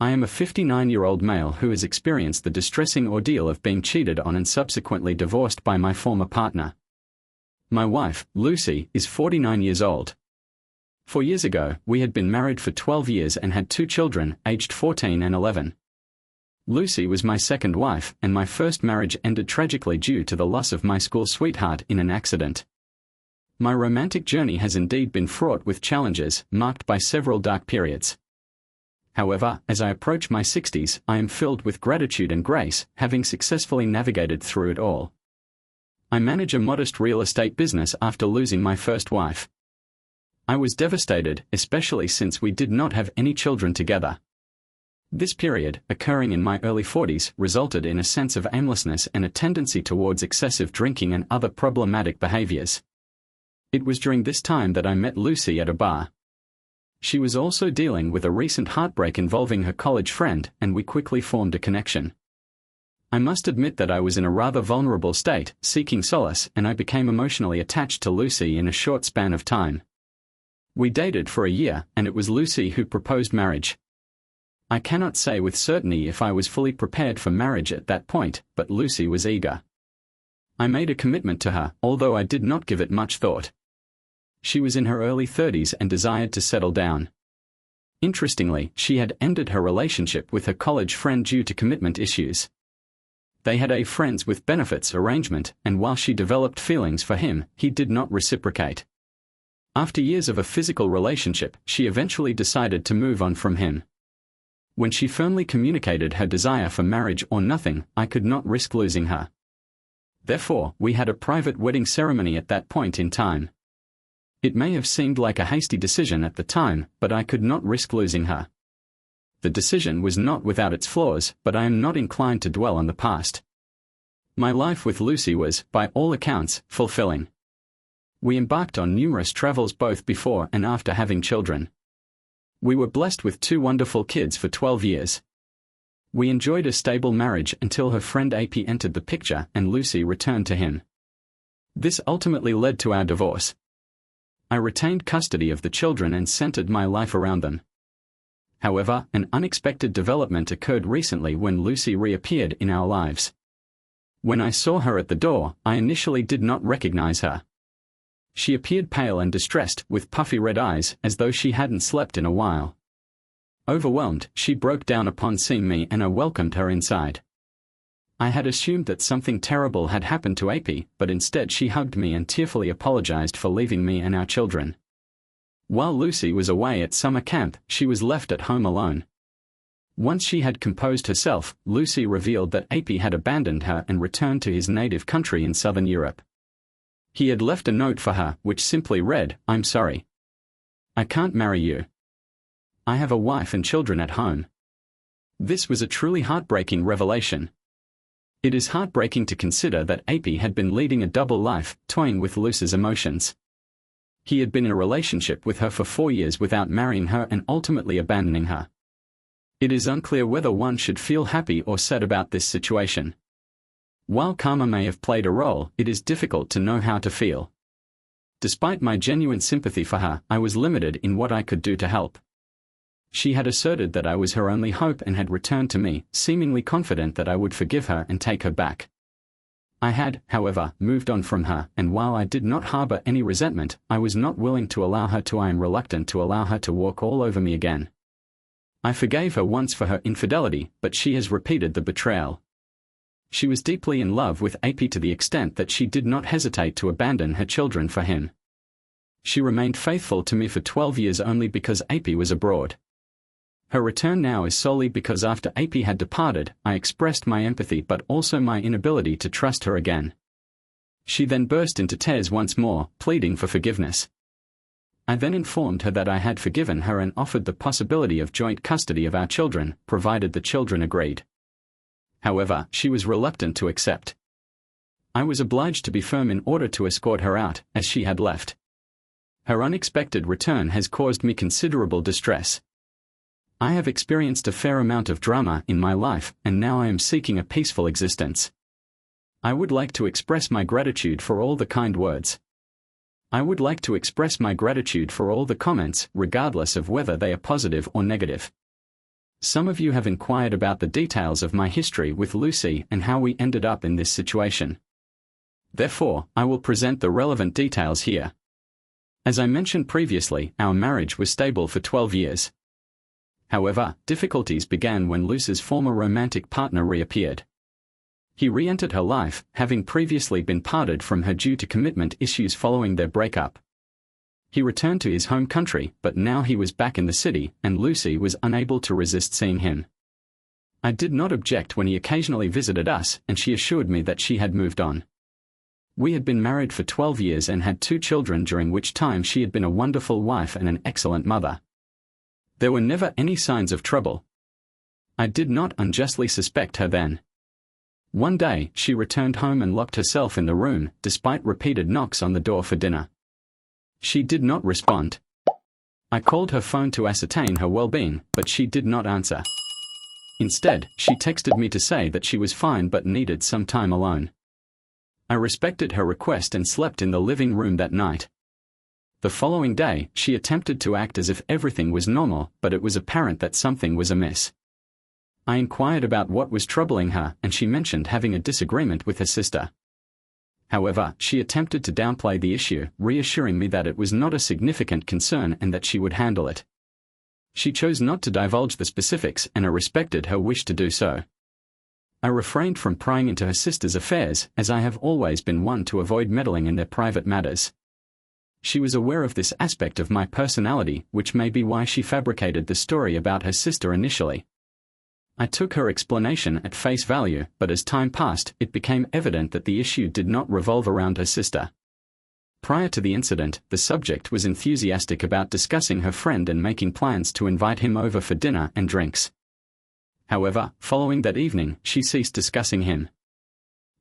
I am a 59-year-old male who has experienced the distressing ordeal of being cheated on and subsequently divorced by my former partner. My wife, Lucy, is 49 years old. 4 years ago, we had been married for 12 years and had 2 children, aged 14 and 11. Lucy was my second wife, and my first marriage ended tragically due to the loss of my school sweetheart in an accident. My romantic journey has indeed been fraught with challenges, marked by several dark periods. However, as I approach my 60s, I am filled with gratitude and grace, having successfully navigated through it all. I manage a modest real estate business after losing my first wife. I was devastated, especially since we did not have any children together. This period, occurring in my early 40s, resulted in a sense of aimlessness and a tendency towards excessive drinking and other problematic behaviors. It was during this time that I met Lucy at a bar. She was also dealing with a recent heartbreak involving her college friend, and we quickly formed a connection. I must admit that I was in a rather vulnerable state, seeking solace, and I became emotionally attached to Lucy in a short span of time. We dated for a year, and it was Lucy who proposed marriage. I cannot say with certainty if I was fully prepared for marriage at that point, but Lucy was eager. I made a commitment to her, although I did not give it much thought. She was in her early 30s and desired to settle down. Interestingly, she had ended her relationship with her college friend due to commitment issues. They had a friends with benefits arrangement, and while she developed feelings for him, he did not reciprocate. After years of a physical relationship, she eventually decided to move on from him. When she firmly communicated her desire for marriage or nothing, I could not risk losing her. Therefore, we had a private wedding ceremony at that point in time. It may have seemed like a hasty decision at the time, but I could not risk losing her. The decision was not without its flaws, but I am not inclined to dwell on the past. My life with Lucy was, by all accounts, fulfilling. We embarked on numerous travels both before and after having children. We were blessed with 2 wonderful kids for 12 years. We enjoyed a stable marriage until her friend AP entered the picture and Lucy returned to him. This ultimately led to our divorce. I retained custody of the children and centered my life around them. However, an unexpected development occurred recently when Lucy reappeared in our lives. When I saw her at the door, I initially did not recognize her. She appeared pale and distressed, with puffy red eyes, as though she hadn't slept in a while. Overwhelmed, she broke down upon seeing me and I welcomed her inside. I had assumed that something terrible had happened to AP, but instead she hugged me and tearfully apologized for leaving me and our children. While Lucy was away at summer camp, she was left at home alone. Once she had composed herself, Lucy revealed that AP had abandoned her and returned to his native country in southern Europe. He had left a note for her, which simply read, "I'm sorry. I can't marry you. I have a wife and children at home." This was a truly heartbreaking revelation. It is heartbreaking to consider that AP had been leading a double life, toying with Lucy's emotions. He had been in a relationship with her for 4 years without marrying her and ultimately abandoning her. It is unclear whether one should feel happy or sad about this situation. While karma may have played a role, it is difficult to know how to feel. Despite my genuine sympathy for her, I was limited in what I could do to help. She had asserted that I was her only hope and had returned to me, seemingly confident that I would forgive her and take her back. I had, however, moved on from her, and while I did not harbor any resentment, I was not willing to allow her to. I am reluctant to allow her to walk all over me again. I forgave her once for her infidelity, but she has repeated the betrayal. She was deeply in love with AP to the extent that she did not hesitate to abandon her children for him. She remained faithful to me for 12 years only because AP was abroad. Her return now is solely because after AP had departed, I expressed my empathy but also my inability to trust her again. She then burst into tears once more, pleading for forgiveness. I then informed her that I had forgiven her and offered the possibility of joint custody of our children, provided the children agreed. However, she was reluctant to accept. I was obliged to be firm in order to escort her out, as she had left. Her unexpected return has caused me considerable distress. I have experienced a fair amount of drama in my life, and now I am seeking a peaceful existence. I would like to express my gratitude for all the kind words. I would like to express my gratitude for all the comments, regardless of whether they are positive or negative. Some of you have inquired about the details of my history with Lucy and how we ended up in this situation. Therefore, I will present the relevant details here. As I mentioned previously, our marriage was stable for 12 years. However, difficulties began when Lucy's former romantic partner reappeared. He re-entered her life, having previously been parted from her due to commitment issues following their breakup. He returned to his home country, but now he was back in the city, and Lucy was unable to resist seeing him. I did not object when he occasionally visited us, and she assured me that she had moved on. We had been married for 12 years and had 2 children, during which time she had been a wonderful wife and an excellent mother. There were never any signs of trouble. I did not unjustly suspect her then. One day, she returned home and locked herself in the room, despite repeated knocks on the door for dinner. She did not respond. I called her phone to ascertain her well-being, but she did not answer. Instead, she texted me to say that she was fine but needed some time alone. I respected her request and slept in the living room that night. The following day, she attempted to act as if everything was normal, but it was apparent that something was amiss. I inquired about what was troubling her, and she mentioned having a disagreement with her sister. However, she attempted to downplay the issue, reassuring me that it was not a significant concern and that she would handle it. She chose not to divulge the specifics, and I respected her wish to do so. I refrained from prying into her sister's affairs, as I have always been one to avoid meddling in their private matters. She was aware of this aspect of my personality, which may be why she fabricated the story about her sister initially. I took her explanation at face value, but as time passed, it became evident that the issue did not revolve around her sister. Prior to the incident, the subject was enthusiastic about discussing her friend and making plans to invite him over for dinner and drinks. However, following that evening, she ceased discussing him.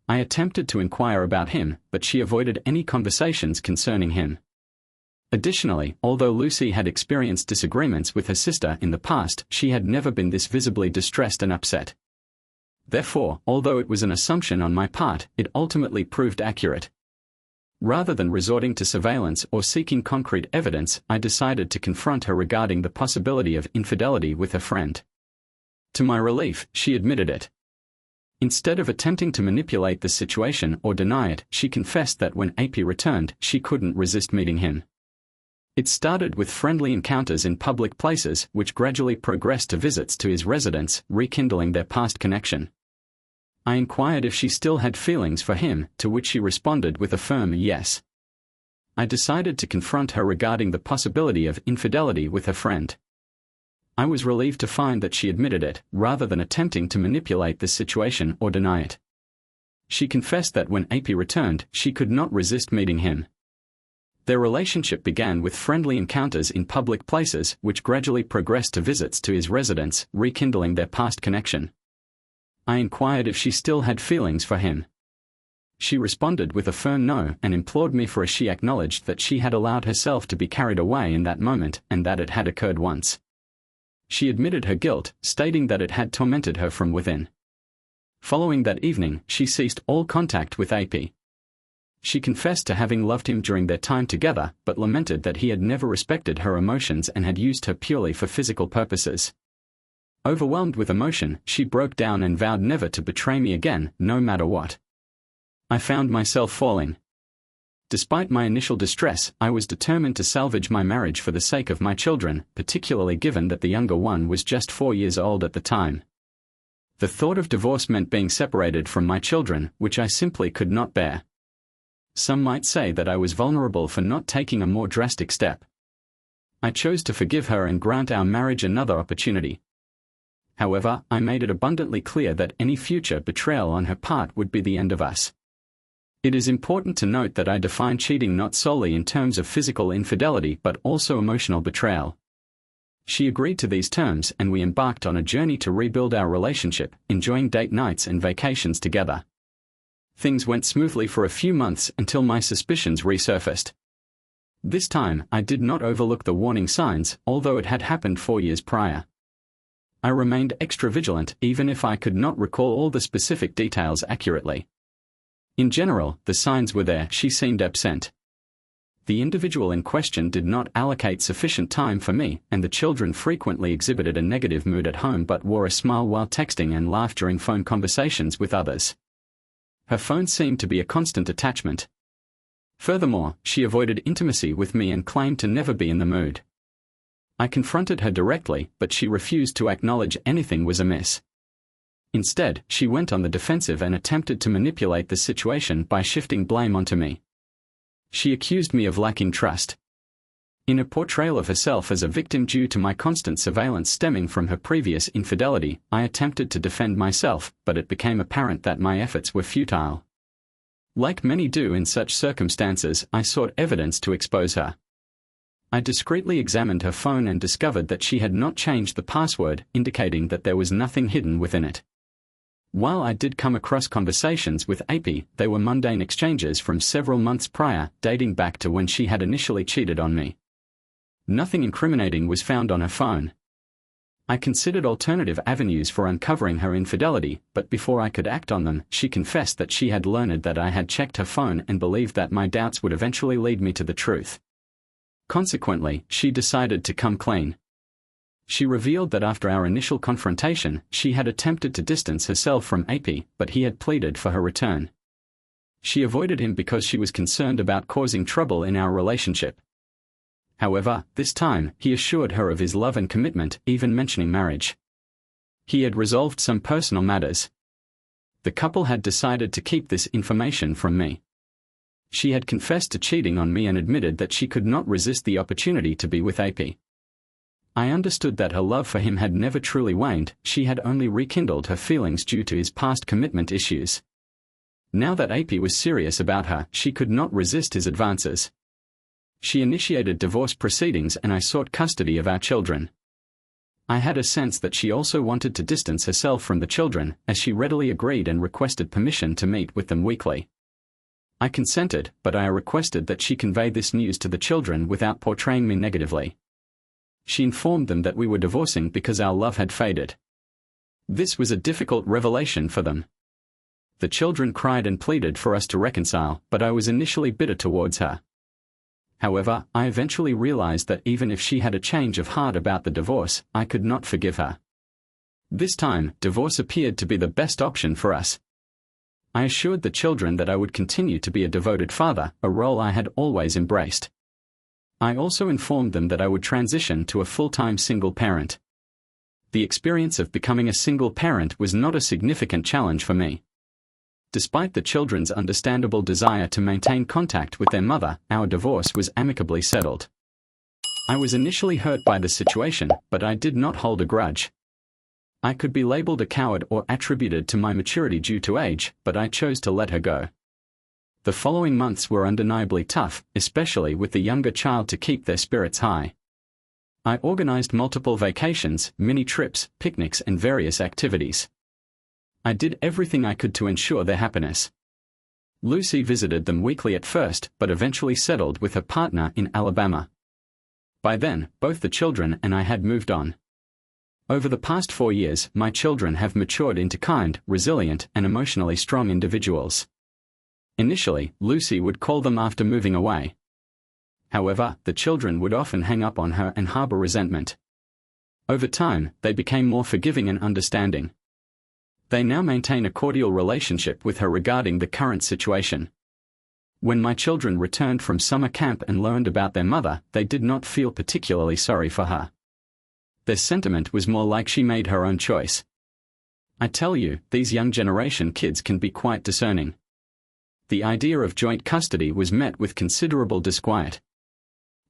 I attempted to inquire about him, but she avoided any conversations concerning him. Additionally, although Lucy had experienced disagreements with her sister in the past, she had never been this visibly distressed and upset. Therefore, although it was an assumption on my part, it ultimately proved accurate. Rather than resorting to surveillance or seeking concrete evidence, I decided to confront her regarding the possibility of infidelity with her friend. To my relief, she admitted it. Instead of attempting to manipulate the situation or deny it, she confessed that when AP returned, she couldn't resist meeting him. It started with friendly encounters in public places, which gradually progressed to visits to his residence, rekindling their past connection. I inquired if she still had feelings for him, to which she responded with a firm yes. I decided to confront her regarding the possibility of infidelity with her friend. I was relieved to find that she admitted it, rather than attempting to manipulate the situation or deny it. She confessed that when AP returned, she could not resist meeting him. Their relationship began with friendly encounters in public places, which gradually progressed to visits to his residence, rekindling their past connection. I inquired if she still had feelings for him. She responded with a firm no and implored me for as she acknowledged that she had allowed herself to be carried away in that moment and that it had occurred once. She admitted her guilt, stating that it had tormented her from within. Following that evening, she ceased all contact with AP. She confessed to having loved him during their time together, but lamented that he had never respected her emotions and had used her purely for physical purposes. Overwhelmed with emotion, she broke down and vowed never to betray me again, no matter what. I found myself falling. Despite my initial distress, I was determined to salvage my marriage for the sake of my children, particularly given that the younger one was just 4 years old at the time. The thought of divorce meant being separated from my children, which I simply could not bear. Some might say that I was vulnerable for not taking a more drastic step. I chose to forgive her and grant our marriage another opportunity. However, I made it abundantly clear that any future betrayal on her part would be the end of us. It is important to note that I define cheating not solely in terms of physical infidelity but also emotional betrayal. She agreed to these terms and we embarked on a journey to rebuild our relationship, enjoying date nights and vacations together. Things went smoothly for a few months until my suspicions resurfaced. This time, I did not overlook the warning signs, although it had happened 4 years prior. I remained extra vigilant even if I could not recall all the specific details accurately. In general, the signs were there. She seemed absent. The individual in question did not allocate sufficient time for me, and the children frequently exhibited a negative mood at home but wore a smile while texting and laughed during phone conversations with others. Her phone seemed to be a constant attachment. Furthermore, she avoided intimacy with me and claimed to never be in the mood. I confronted her directly, but she refused to acknowledge anything was amiss. Instead, she went on the defensive and attempted to manipulate the situation by shifting blame onto me. She accused me of lacking trust. In a portrayal of herself as a victim due to my constant surveillance stemming from her previous infidelity, I attempted to defend myself, but it became apparent that my efforts were futile. Like many do in such circumstances, I sought evidence to expose her. I discreetly examined her phone and discovered that she had not changed the password, indicating that there was nothing hidden within it. While I did come across conversations with AP, they were mundane exchanges from several months prior, dating back to when she had initially cheated on me. Nothing incriminating was found on her phone. I considered alternative avenues for uncovering her infidelity, but before I could act on them, she confessed that she had learned that I had checked her phone and believed that my doubts would eventually lead me to the truth. Consequently, she decided to come clean. She revealed that after our initial confrontation, she had attempted to distance herself from AP, but he had pleaded for her return. She avoided him because she was concerned about causing trouble in our relationship. However, this time, he assured her of his love and commitment, even mentioning marriage. He had resolved some personal matters. The couple had decided to keep this information from me. She had confessed to cheating on me and admitted that she could not resist the opportunity to be with AP. I understood that her love for him had never truly waned, she had only rekindled her feelings due to his past commitment issues. Now that AP was serious about her, she could not resist his advances. She initiated divorce proceedings and I sought custody of our children. I had a sense that she also wanted to distance herself from the children, as she readily agreed and requested permission to meet with them weekly. I consented, but I requested that she convey this news to the children without portraying me negatively. She informed them that we were divorcing because our love had faded. This was a difficult revelation for them. The children cried and pleaded for us to reconcile, but I was initially bitter towards her. However, I eventually realized that even if she had a change of heart about the divorce, I could not forgive her. This time, divorce appeared to be the best option for us. I assured the children that I would continue to be a devoted father, a role I had always embraced. I also informed them that I would transition to a full-time single parent. The experience of becoming a single parent was not a significant challenge for me. Despite the children's understandable desire to maintain contact with their mother, our divorce was amicably settled. I was initially hurt by the situation, but I did not hold a grudge. I could be labeled a coward or attributed to my maturity due to age, but I chose to let her go. The following months were undeniably tough, especially with the younger child to keep their spirits high. I organized multiple vacations, mini trips, picnics and various activities. I did everything I could to ensure their happiness. Lucy visited them weekly at first, but eventually settled with her partner in Alabama. By then, both the children and I had moved on. Over the past 4 years, my children have matured into kind, resilient, and emotionally strong individuals. Initially, Lucy would call them after moving away. However, the children would often hang up on her and harbor resentment. Over time, they became more forgiving and understanding. They now maintain a cordial relationship with her regarding the current situation. When my children returned from summer camp and learned about their mother, they did not feel particularly sorry for her. Their sentiment was more like she made her own choice. I tell you, these young generation kids can be quite discerning. The idea of joint custody was met with considerable disquiet.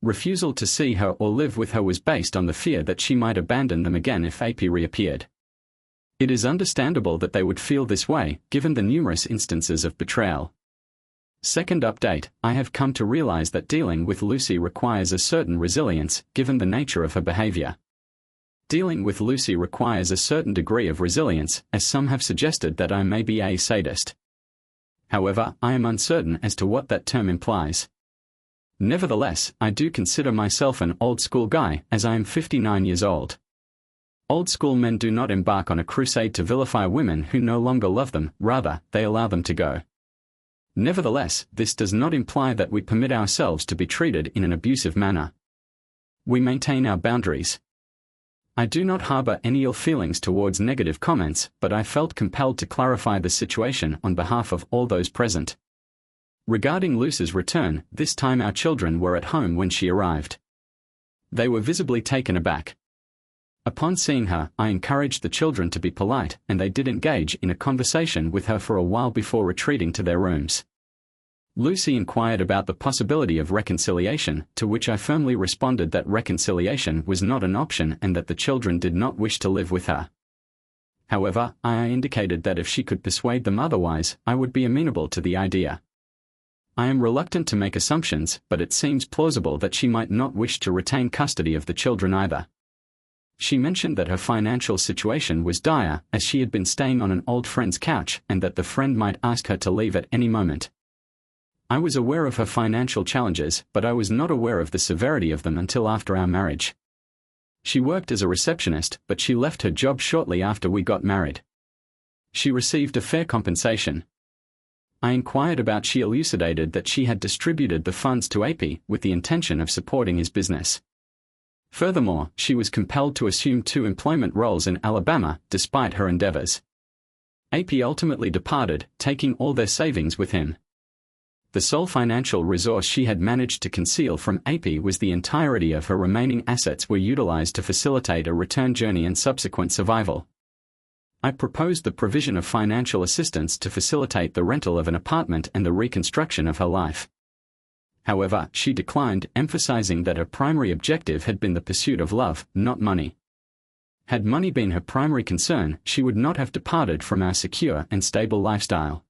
Refusal to see her or live with her was based on the fear that she might abandon them again if AP reappeared. It is understandable that they would feel this way, given the numerous instances of betrayal. Second update, I have come to realize that dealing with Lucy requires a certain resilience, given the nature of her behavior. Dealing with Lucy requires a certain degree of resilience, as some have suggested that I may be a sadist. However, I am uncertain as to what that term implies. Nevertheless, I do consider myself an old-school guy, as I am 59 years old. Old-school men do not embark on a crusade to vilify women who no longer love them, rather, they allow them to go. Nevertheless, this does not imply that we permit ourselves to be treated in an abusive manner. We maintain our boundaries. I do not harbor any ill feelings towards negative comments, but I felt compelled to clarify the situation on behalf of all those present. Regarding Luce's return, this time our children were at home when she arrived. They were visibly taken aback. Upon seeing her, I encouraged the children to be polite, and they did engage in a conversation with her for a while before retreating to their rooms. Lucy inquired about the possibility of reconciliation, to which I firmly responded that reconciliation was not an option and that the children did not wish to live with her. However, I indicated that if she could persuade them otherwise, I would be amenable to the idea. I am reluctant to make assumptions, but it seems plausible that she might not wish to retain custody of the children either. She mentioned that her financial situation was dire, as she had been staying on an old friend's couch, and that the friend might ask her to leave at any moment. I was aware of her financial challenges, but I was not aware of the severity of them until after our marriage. She worked as a receptionist, but she left her job shortly after we got married. She received a fair compensation. I inquired about. She elucidated that she had distributed the funds to AP with the intention of supporting his business. Furthermore, she was compelled to assume 2 employment roles in Alabama, despite her endeavors. AP ultimately departed, taking all their savings with him. The sole financial resource she had managed to conceal from AP was the entirety of her remaining assets were utilized to facilitate a return journey and subsequent survival. I proposed the provision of financial assistance to facilitate the rental of an apartment and the reconstruction of her life. However, she declined, emphasizing that her primary objective had been the pursuit of love, not money. Had money been her primary concern, she would not have departed from our secure and stable lifestyle.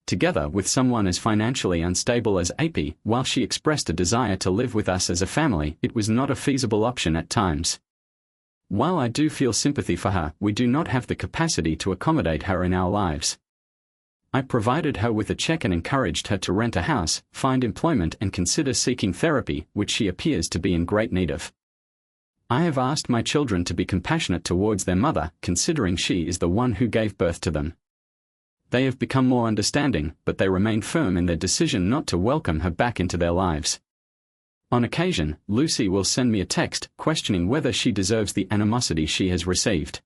Together with someone as financially unstable as AP, while she expressed a desire to live with us as a family, it was not a feasible option at times. While I do feel sympathy for her, we do not have the capacity to accommodate her in our lives. I provided her with a check and encouraged her to rent a house, find employment and consider seeking therapy, which she appears to be in great need of. I have asked my children to be compassionate towards their mother, considering she is the one who gave birth to them. They have become more understanding, but they remain firm in their decision not to welcome her back into their lives. On occasion, Lucy will send me a text, questioning whether she deserves the animosity she has received.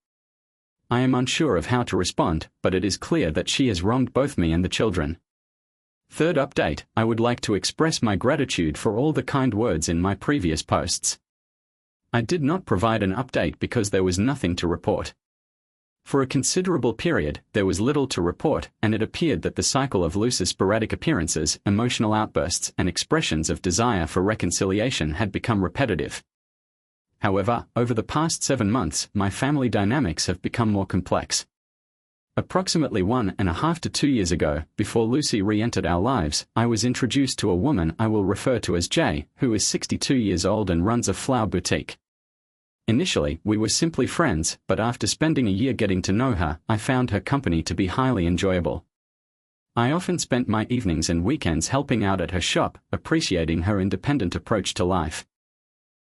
I am unsure of how to respond, but it is clear that she has wronged both me and the children. Third update, I would like to express my gratitude for all the kind words in my previous posts. I did not provide an update because there was nothing to report. For a considerable period, there was little to report, and it appeared that the cycle of Luce's sporadic appearances, emotional outbursts, and expressions of desire for reconciliation had become repetitive. However, over the past 7 months, my family dynamics have become more complex. Approximately 1.5 to 2 years ago, before Lucy re-entered our lives, I was introduced to a woman I will refer to as Jay, who is 62 years old and runs a flower boutique. Initially, we were simply friends, but after spending a year getting to know her, I found her company to be highly enjoyable. I often spent my evenings and weekends helping out at her shop, appreciating her independent approach to life.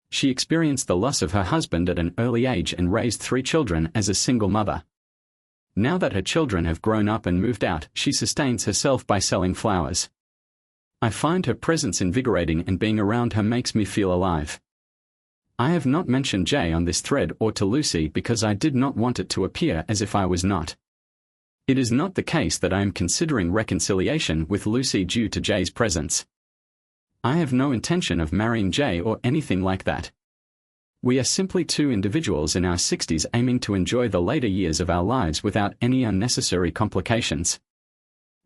She experienced the loss of her husband at an early age and raised 3 children as a single mother. Now that her children have grown up and moved out, she sustains herself by selling flowers. I find her presence invigorating, and being around her makes me feel alive. I have not mentioned Jay on this thread or to Lucy because I did not want it to appear as if I was not. It is not the case that I am considering reconciliation with Lucy due to Jay's presence. I have no intention of marrying Jay or anything like that. We are simply 2 individuals in our 60s aiming to enjoy the later years of our lives without any unnecessary complications.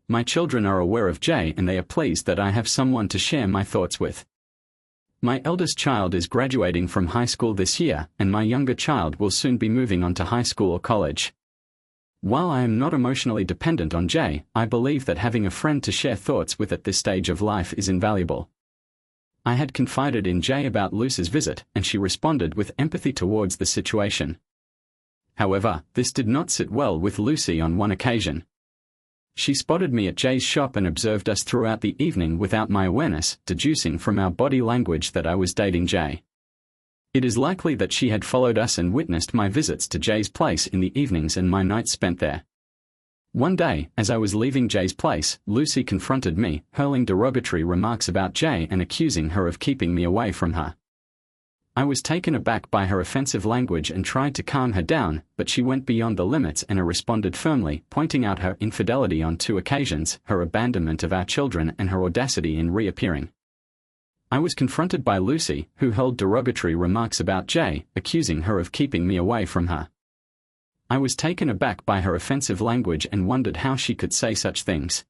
My children are aware of Jay and they are pleased that I have someone to share my thoughts with. My eldest child is graduating from high school this year, and my younger child will soon be moving on to high school or college. While I am not emotionally dependent on Jay, I believe that having a friend to share thoughts with at this stage of life is invaluable. I had confided in Jay about Luce's visit, and she responded with empathy towards the situation. However, this did not sit well with Lucy on one occasion. She spotted me at Jay's shop and observed us throughout the evening without my awareness, deducing from our body language that I was dating Jay. It is likely that she had followed us and witnessed my visits to Jay's place in the evenings and my nights spent there. One day, as I was leaving Jay's place, Lucy confronted me, hurling derogatory remarks about Jay and accusing her of keeping me away from her. I was taken aback by her offensive language and tried to calm her down, but she went beyond the limits and responded firmly, pointing out her infidelity on 2 occasions, her abandonment of our children, and her audacity in reappearing. I was confronted by Lucy, who hurled derogatory remarks about Jay, accusing her of keeping me away from her. I was taken aback by her offensive language and wondered how she could say such things.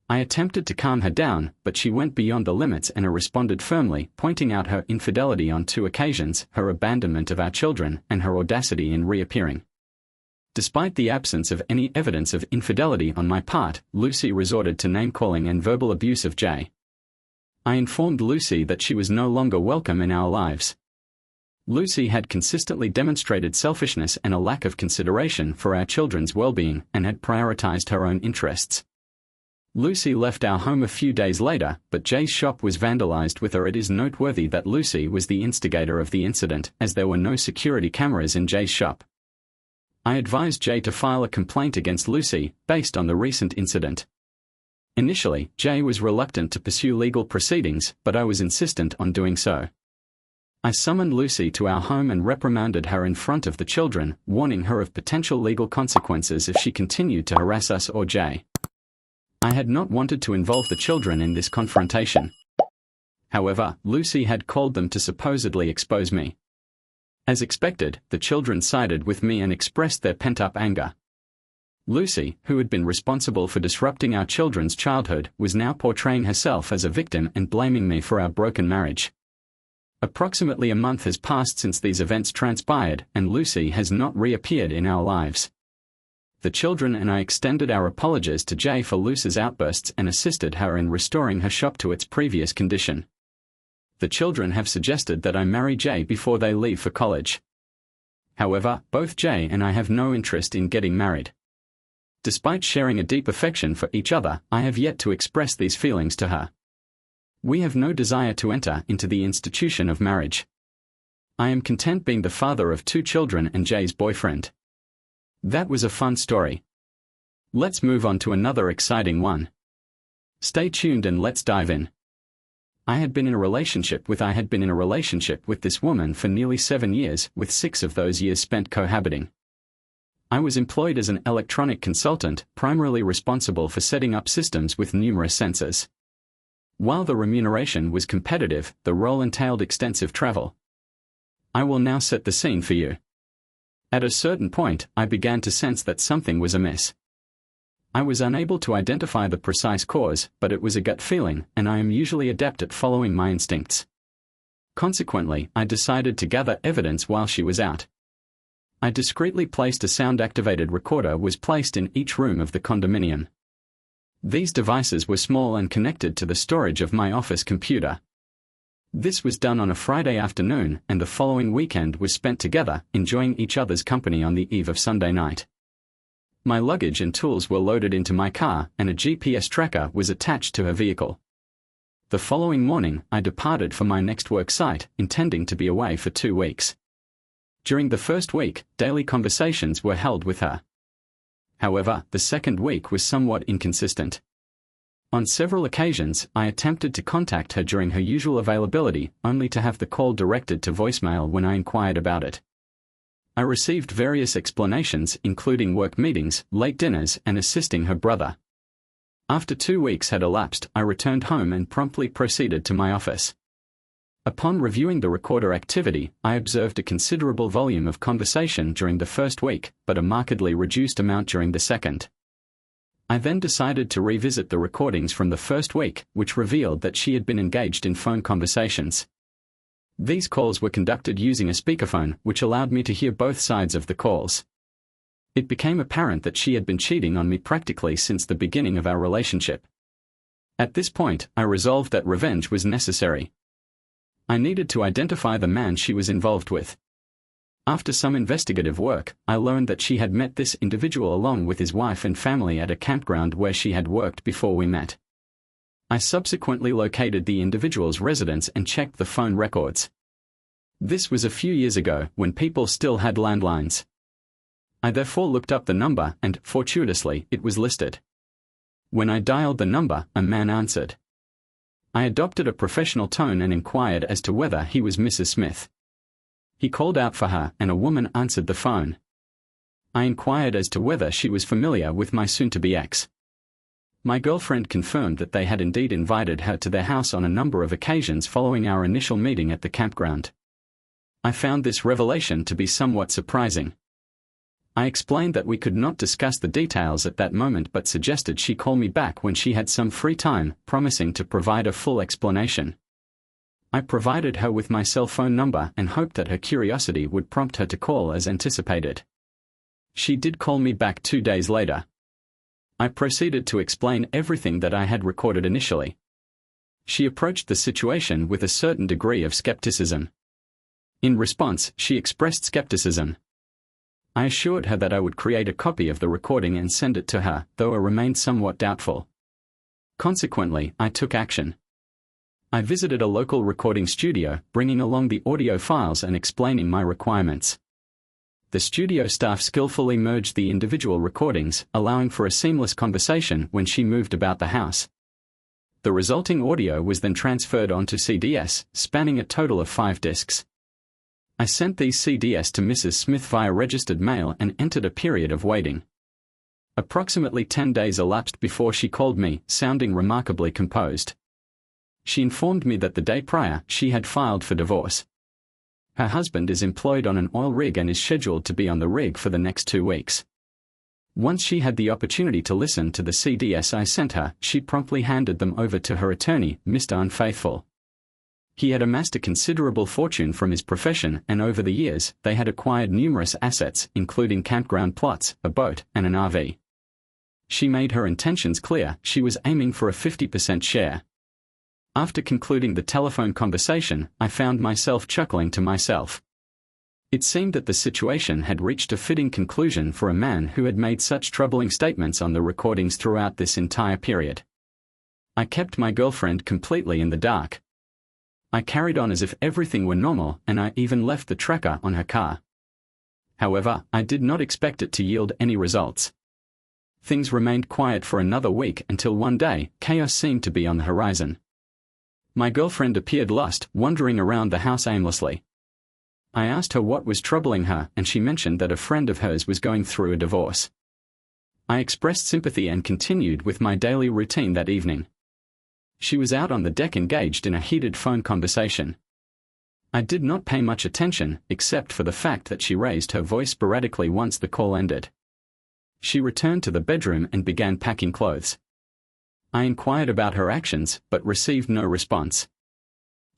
I attempted to calm her down, but she went beyond the limits and responded firmly, pointing out her infidelity on 2 occasions, her abandonment of our children, and her audacity in reappearing. Despite the absence of any evidence of infidelity on my part, Lucy resorted to name-calling and verbal abuse of Jay. I informed Lucy that she was no longer welcome in our lives. Lucy had consistently demonstrated selfishness and a lack of consideration for our children's well-being and had prioritized her own interests. Lucy left our home a few days later, but Jay's shop was vandalized with her. It is noteworthy that Lucy was the instigator of the incident, as there were no security cameras in Jay's shop. I advised Jay to file a complaint against Lucy, based on the recent incident. Initially, Jay was reluctant to pursue legal proceedings, but I was insistent on doing so. I summoned Lucy to our home and reprimanded her in front of the children, warning her of potential legal consequences if she continued to harass us or Jay. I had not wanted to involve the children in this confrontation. However, Lucy had called them to supposedly expose me. As expected, the children sided with me and expressed their pent-up anger. Lucy, who had been responsible for disrupting our children's childhood, was now portraying herself as a victim and blaming me for our broken marriage. Approximately a month has passed since these events transpired, and Lucy has not reappeared in our lives. The children and I extended our apologies to Jay for Lucy's outbursts and assisted her in restoring her shop to its previous condition. The children have suggested that I marry Jay before they leave for college. However, both Jay and I have no interest in getting married. Despite sharing a deep affection for each other, I have yet to express these feelings to her. We have no desire to enter into the institution of marriage. I am content being the father of 2 children and Jay's boyfriend. That was a fun story. Let's move on to another exciting one. Stay tuned and let's dive in. I had been in a relationship with this woman for nearly 7 years, with 6 of those years spent cohabiting. I was employed as an electronic consultant, primarily responsible for setting up systems with numerous sensors. While the remuneration was competitive, the role entailed extensive travel. I will now set the scene for you. At a certain point, I began to sense that something was amiss. I was unable to identify the precise cause, but it was a gut feeling, and I am usually adept at following my instincts. Consequently, I decided to gather evidence while she was out. I discreetly placed a sound-activated recorder was placed in each room of the condominium. These devices were small and connected to the storage of my office computer. This was done on a Friday afternoon, and the following weekend was spent together, enjoying each other's company on the eve of Sunday night. My luggage and tools were loaded into my car, and a GPS tracker was attached to her vehicle. The following morning, I departed for my next work site, intending to be away for 2 weeks. During the first week, daily conversations were held with her. However, the second week was somewhat inconsistent. On several occasions, I attempted to contact her during her usual availability, only to have the call directed to voicemail when I inquired about it. I received various explanations, including work meetings, late dinners, and assisting her brother. After 2 weeks had elapsed, I returned home and promptly proceeded to my office. Upon reviewing the recorder activity, I observed a considerable volume of conversation during the first week, but a markedly reduced amount during the second. I then decided to revisit the recordings from the first week, which revealed that she had been engaged in phone conversations. These calls were conducted using a speakerphone, which allowed me to hear both sides of the calls. It became apparent that she had been cheating on me practically since the beginning of our relationship. At this point, I resolved that revenge was necessary. I needed to identify the man she was involved with. After some investigative work, I learned that she had met this individual along with his wife and family at a campground where she had worked before we met. I subsequently located the individual's residence and checked the phone records. This was a few years ago, when people still had landlines. I therefore looked up the number and, fortuitously, it was listed. When I dialed the number, a man answered. I adopted a professional tone and inquired as to whether he was Mrs. Smith. He called out for her, and a woman answered the phone. I inquired as to whether she was familiar with my soon-to-be ex. My girlfriend confirmed that they had indeed invited her to their house on a number of occasions following our initial meeting at the campground. I found this revelation to be somewhat surprising. I explained that we could not discuss the details at that moment but suggested she call me back when she had some free time, promising to provide a full explanation. I provided her with my cell phone number and hoped that her curiosity would prompt her to call as anticipated. She did call me back 2 days later. I proceeded to explain everything that I had recorded initially. She approached the situation with a certain degree of skepticism. In response, she expressed skepticism. I assured her that I would create a copy of the recording and send it to her, though I remained somewhat doubtful. Consequently, I took action. I visited a local recording studio, bringing along the audio files and explaining my requirements. The studio staff skillfully merged the individual recordings, allowing for a seamless conversation when she moved about the house. The resulting audio was then transferred onto CDs, spanning a total of 5 discs. I sent these CDs to Mrs. Smith via registered mail and entered a period of waiting. Approximately 10 days elapsed before she called me, sounding remarkably composed. She informed me that the day prior, she had filed for divorce. Her husband is employed on an oil rig and is scheduled to be on the rig for the next 2 weeks. Once she had the opportunity to listen to the CDs I sent her, she promptly handed them over to her attorney, Mr. Unfaithful. He had amassed a considerable fortune from his profession, and over the years, they had acquired numerous assets, including campground plots, a boat, and an RV. She made her intentions clear. She was aiming for a 50% share. After concluding the telephone conversation, I found myself chuckling to myself. It seemed that the situation had reached a fitting conclusion for a man who had made such troubling statements on the recordings throughout this entire period. I kept my girlfriend completely in the dark. I carried on as if everything were normal, and I even left the tracker on her car. However, I did not expect it to yield any results. Things remained quiet for another week until one day, chaos seemed to be on the horizon. My girlfriend appeared lost, wandering around the house aimlessly. I asked her what was troubling her, and she mentioned that a friend of hers was going through a divorce. I expressed sympathy and continued with my daily routine that evening. She was out on the deck engaged in a heated phone conversation. I did not pay much attention, except for the fact that she raised her voice sporadically once the call ended. She returned to the bedroom and began packing clothes. I inquired about her actions, but received no response.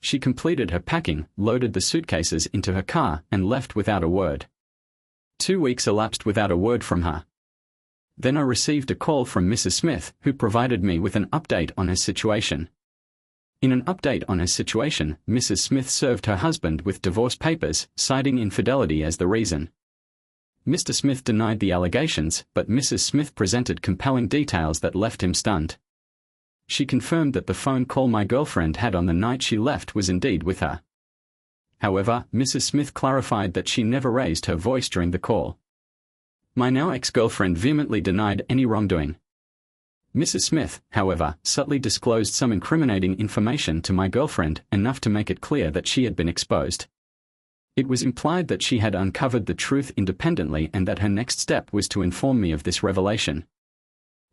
She completed her packing, loaded the suitcases into her car, and left without a word. 2 weeks elapsed without a word from her. Then I received a call from Mrs. Smith, who provided me with an update on her situation. In an update on her situation, Mrs. Smith served her husband with divorce papers, citing infidelity as the reason. Mr. Smith denied the allegations, but Mrs. Smith presented compelling details that left him stunned. She confirmed that the phone call my girlfriend had on the night she left was indeed with her. However, Mrs. Smith clarified that she never raised her voice during the call. My now ex-girlfriend vehemently denied any wrongdoing. Mrs. Smith, however, subtly disclosed some incriminating information to my girlfriend, enough to make it clear that she had been exposed. It was implied that she had uncovered the truth independently and that her next step was to inform me of this revelation.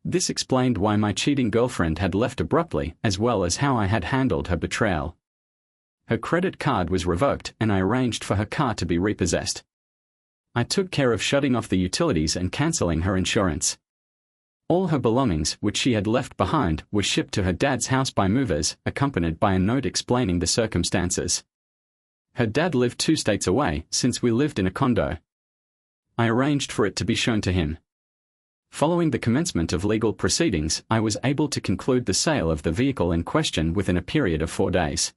This explained why my cheating girlfriend had left abruptly, as well as how I had handled her betrayal. Her credit card was revoked, and I arranged for her car to be repossessed. I took care of shutting off the utilities and cancelling her insurance. All her belongings, which she had left behind, were shipped to her dad's house by movers, accompanied by a note explaining the circumstances. Her dad lived 2 states away, since we lived in a condo. I arranged for it to be shown to him. Following the commencement of legal proceedings, I was able to conclude the sale of the vehicle in question within a period of 4 days.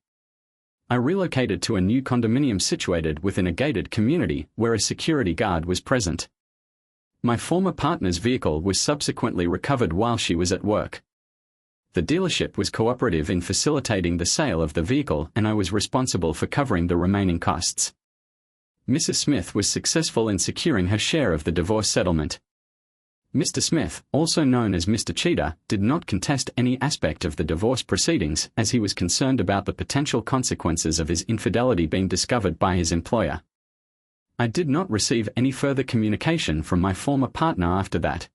I relocated to a new condominium situated within a gated community, where a security guard was present. My former partner's vehicle was subsequently recovered while she was at work. The dealership was cooperative in facilitating the sale of the vehicle, and I was responsible for covering the remaining costs. Mrs. Smith was successful in securing her share of the divorce settlement. Mr. Smith, also known as Mr. Cheater, did not contest any aspect of the divorce proceedings as he was concerned about the potential consequences of his infidelity being discovered by his employer. I did not receive any further communication from my former partner after that.